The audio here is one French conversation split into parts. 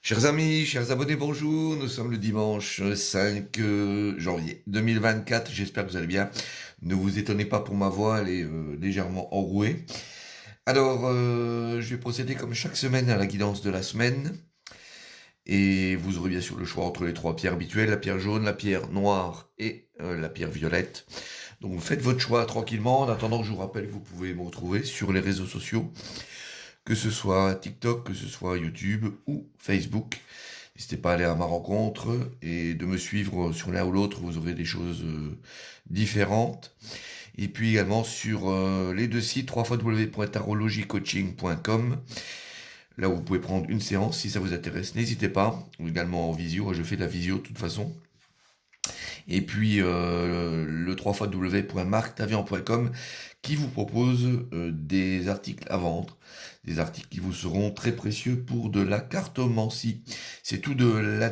Chers amis, chers abonnés, bonjour. Nous sommes le dimanche 5 janvier 2024. J'espère que vous allez bien. Ne vous étonnez pas pour ma voix, elle est légèrement enrouée. Alors, je vais procéder comme chaque semaine à la guidance de la semaine. Et vous aurez bien sûr le choix entre les trois pierres habituelles, la pierre jaune, la pierre noire et la pierre violette. Donc faites votre choix tranquillement. En attendant, je vous rappelle que vous pouvez me retrouver sur les réseaux sociaux, que ce soit TikTok, que ce soit YouTube ou Facebook. N'hésitez pas à aller à ma rencontre et de me suivre sur l'un ou l'autre, vous aurez des choses différentes. Et puis également sur les deux sites, www.tarologycoaching.com, là où vous pouvez prendre une séance si ça vous intéresse. N'hésitez pas, ou également en visio, je fais de la visio de toute façon. Et puis le www.marctavian.com qui vous propose des articles à vendre, des articles qui vous seront très précieux pour de la cartomancie. C'est tout de la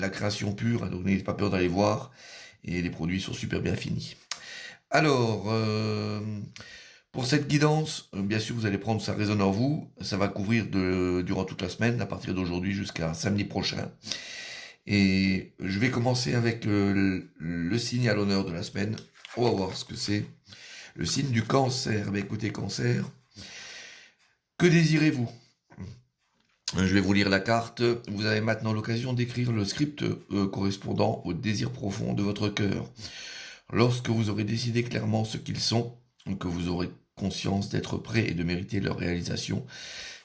création pure, donc n'ayez pas peur d'aller voir, et les produits sont super bien finis. Alors, pour cette guidance, bien sûr, vous allez prendre Ça résonne en vous, ça va couvrir durant toute la semaine, à partir d'aujourd'hui jusqu'à samedi prochain. Et je vais commencer avec le signe à l'honneur de la semaine. On va voir ce que c'est. Le signe du cancer. Mais écoutez, cancer, que désirez-vous? Je vais vous lire la carte. Vous avez maintenant l'occasion d'écrire le script correspondant au désir profond de votre cœur. Lorsque vous aurez décidé clairement ce qu'ils sont, que vous aurez conscience d'être prêt et de mériter leur réalisation,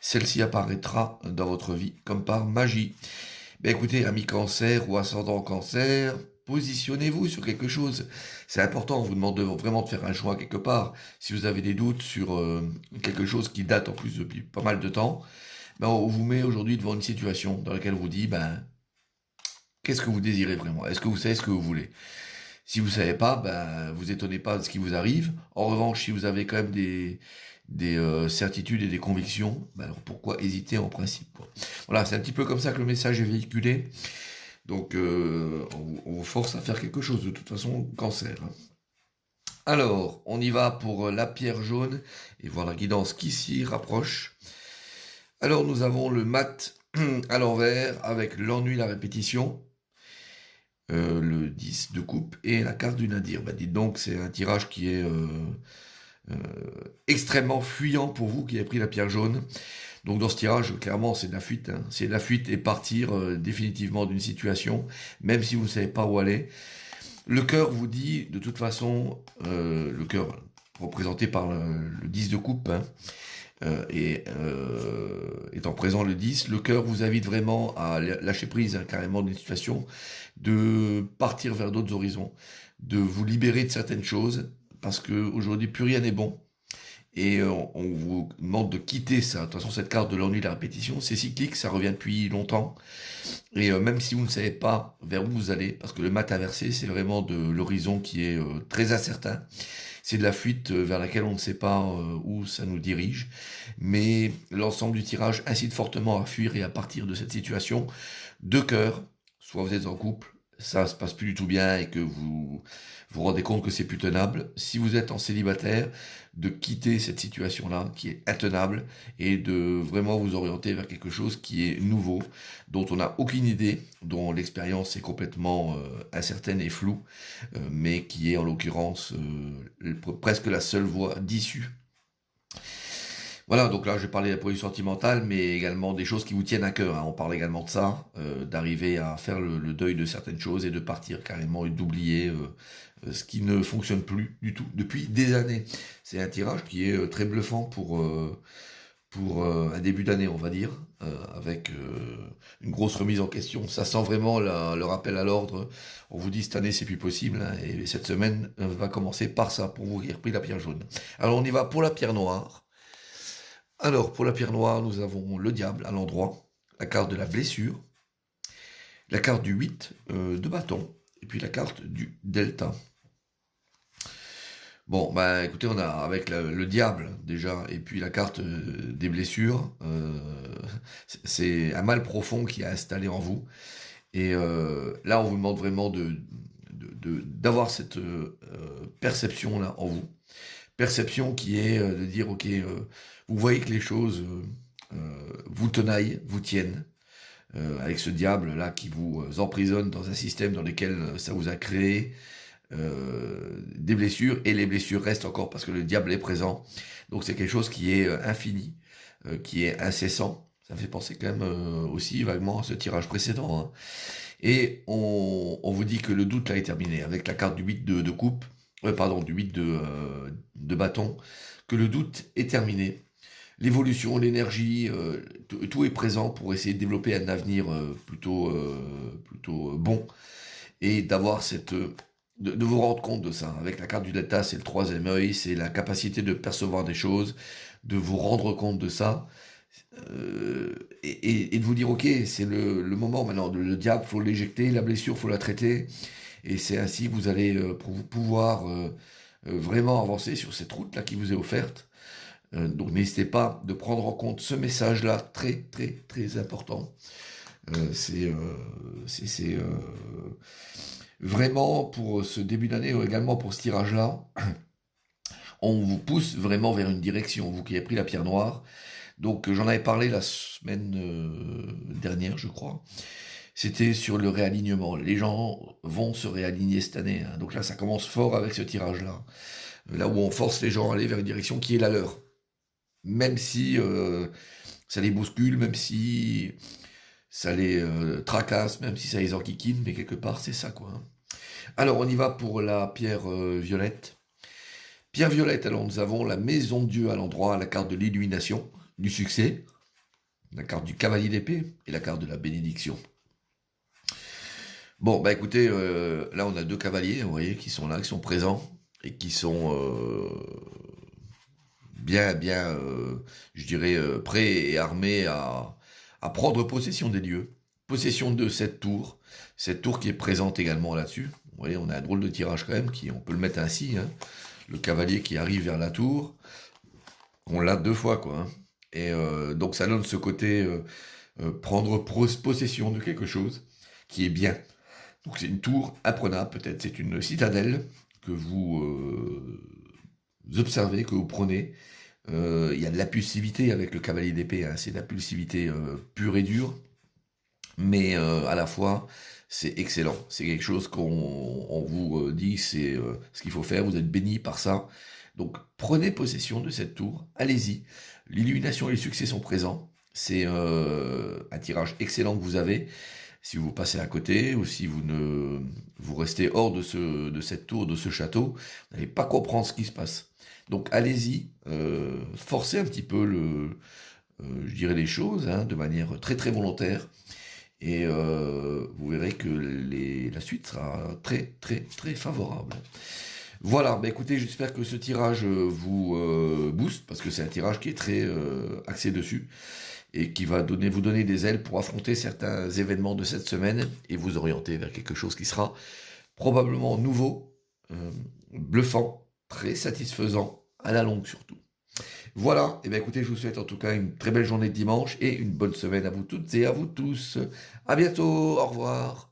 celle-ci apparaîtra dans votre vie comme par magie. Ben écoutez, ami cancer ou ascendant cancer, positionnez-vous sur quelque chose. C'est important, on vous demande vraiment de faire un choix quelque part. Si vous avez des doutes sur quelque chose qui date en plus depuis pas mal de temps, ben on vous met aujourd'hui devant une situation dans laquelle on vous dit, ben, qu'est-ce que vous désirez vraiment? Est-ce que vous savez ce que vous voulez? Si vous savez pas, ben, vous étonnez pas de ce qui vous arrive. En revanche, si vous avez quand même des certitudes et des convictions, ben alors pourquoi hésiter en principe, quoi. Voilà, c'est un petit peu comme ça que le message est véhiculé. Donc, on vous force à faire quelque chose, de toute façon, cancer. Alors, on y va pour la pierre jaune, et voir la guidance qui s'y rapproche. Alors, nous avons le mat à l'envers, avec l'ennui, la répétition, le 10 de coupe, et la carte du nadir. Bah, dites donc, c'est un tirage qui est extrêmement fuyant pour vous, qui avez pris la pierre jaune. Donc dans ce tirage, clairement, c'est de la fuite. Hein. C'est de la fuite et partir définitivement d'une situation, même si vous ne savez pas où aller. Le cœur vous dit, de toute façon, le cœur représenté par le 10 de coupe, hein, et étant présent le 10, le cœur vous invite vraiment à lâcher prise hein, carrément d'une situation, de partir vers d'autres horizons, de vous libérer de certaines choses, parce qu'aujourd'hui, plus rien n'est bon. Et on vous demande de quitter ça. De toute façon, cette carte de l'ennui, de la répétition, c'est cyclique, ça revient depuis longtemps. Et même si vous ne savez pas vers où vous allez, parce que le mat inversé, c'est vraiment de l'horizon qui est très incertain. C'est de la fuite vers laquelle on ne sait pas où ça nous dirige. Mais l'ensemble du tirage incite fortement à fuir et à partir de cette situation de cœur. Soit vous êtes en couple, ça se passe plus du tout bien et que vous vous rendez compte que c'est plus tenable. Si vous êtes en célibataire, de quitter cette situation-là qui est intenable et de vraiment vous orienter vers quelque chose qui est nouveau, dont on n'a aucune idée, dont l'expérience est complètement incertaine et floue, mais qui est en l'occurrence presque la seule voie d'issue. Voilà, donc là, je vais parler de la position sentimentale, mais également des choses qui vous tiennent à cœur. Hein. On parle également de ça, d'arriver à faire le deuil de certaines choses et de partir carrément et d'oublier ce qui ne fonctionne plus du tout depuis des années. C'est un tirage qui est très bluffant pour un début d'année, on va dire, avec une grosse remise en question. Ça sent vraiment le rappel à l'ordre. On vous dit cette année c'est plus possible, hein, et cette semaine va commencer par ça pour vous qui avez repris la pierre jaune. Alors on y va pour la pierre noire. Alors, pour la pierre noire, nous avons le diable à l'endroit, la carte de la blessure, la carte du 8 de bâton, et puis la carte du delta. Bon, bah écoutez, on a avec le diable déjà, et puis la carte des blessures, c'est un mal profond qui est installé en vous. Et là, on vous demande vraiment d'avoir cette perception-là en vous. Perception qui est de dire, ok, vous voyez que les choses vous tenaillent, vous tiennent, avec ce diable-là qui vous emprisonne dans un système dans lequel ça vous a créé des blessures, et les blessures restent encore parce que le diable est présent. Donc c'est quelque chose qui est infini, qui est incessant. Ça me fait penser quand même aussi vaguement à ce tirage précédent, hein. Et on vous dit que le doute là est terminé, avec la carte du 8 de coupe, pardon, du 8 de bâton, que le doute est terminé. L'évolution, l'énergie, tout est présent pour essayer de développer un avenir plutôt bon, et d'avoir de vous rendre compte de ça. Avec la carte du delta, c'est le troisième œil, c'est la capacité de percevoir des choses, de vous rendre compte de ça, et de vous dire, ok, c'est le moment maintenant, le diable, faut l'éjecter, la blessure, faut la traiter, et c'est ainsi que vous allez pouvoir vraiment avancer sur cette route-là qui vous est offerte. Donc n'hésitez pas de prendre en compte ce message-là, très très très important. C'est vraiment pour ce début d'année, ou également pour ce tirage-là, on vous pousse vraiment vers une direction, vous qui avez pris la pierre noire. Donc j'en avais parlé la semaine dernière, je crois. C'était sur le réalignement. Les gens vont se réaligner cette année, hein. Donc là, ça commence fort avec ce tirage-là. Là où on force les gens à aller vers une direction qui est la leur. Même si ça les bouscule, même si ça les tracasse, même si ça les enquiquine, mais quelque part, c'est ça, quoi, hein. Alors, on y va pour la pierre violette. Pierre violette, alors nous avons la maison de Dieu à l'endroit, la carte de l'illumination, du succès, la carte du cavalier d'épée et la carte de la bénédiction. Bon, bah écoutez, là on a deux cavaliers, vous voyez, qui sont là, qui sont présents, et qui sont bien, je dirais, prêts et armés à prendre possession des lieux, possession de cette tour qui est présente également là-dessus. Vous voyez, on a un drôle de tirage quand même, on peut le mettre ainsi, hein. Le cavalier qui arrive vers la tour, on l'a deux fois, quoi, hein. Et donc ça donne ce côté prendre possession de quelque chose qui est bien. Donc c'est une tour imprenable, peut-être c'est une citadelle que vous observez, que vous prenez. Il y a de l'impulsivité avec le cavalier d'épée, hein. C'est de l'impulsivité pure et dure, mais à la fois c'est excellent. C'est quelque chose qu'on vous dit, c'est ce qu'il faut faire, vous êtes béni par ça. Donc prenez possession de cette tour, allez-y. L'illumination et les succès sont présents. C'est un tirage excellent que vous avez. Si vous passez à côté, ou si vous restez hors de cette tour, de ce château, vous n'allez pas comprendre ce qui se passe. Donc allez-y, forcez un petit peu je dirais les choses, hein, de manière très très volontaire, et vous verrez que la suite sera très très très favorable. Voilà, bah écoutez, j'espère que ce tirage vous booste, parce que c'est un tirage qui est très axé dessus, et qui va vous donner des ailes pour affronter certains événements de cette semaine, et vous orienter vers quelque chose qui sera probablement nouveau, bluffant, très satisfaisant, à la longue surtout. Voilà, et bien écoutez, je vous souhaite en tout cas une très belle journée de dimanche, et une bonne semaine à vous toutes et à vous tous. À bientôt, au revoir.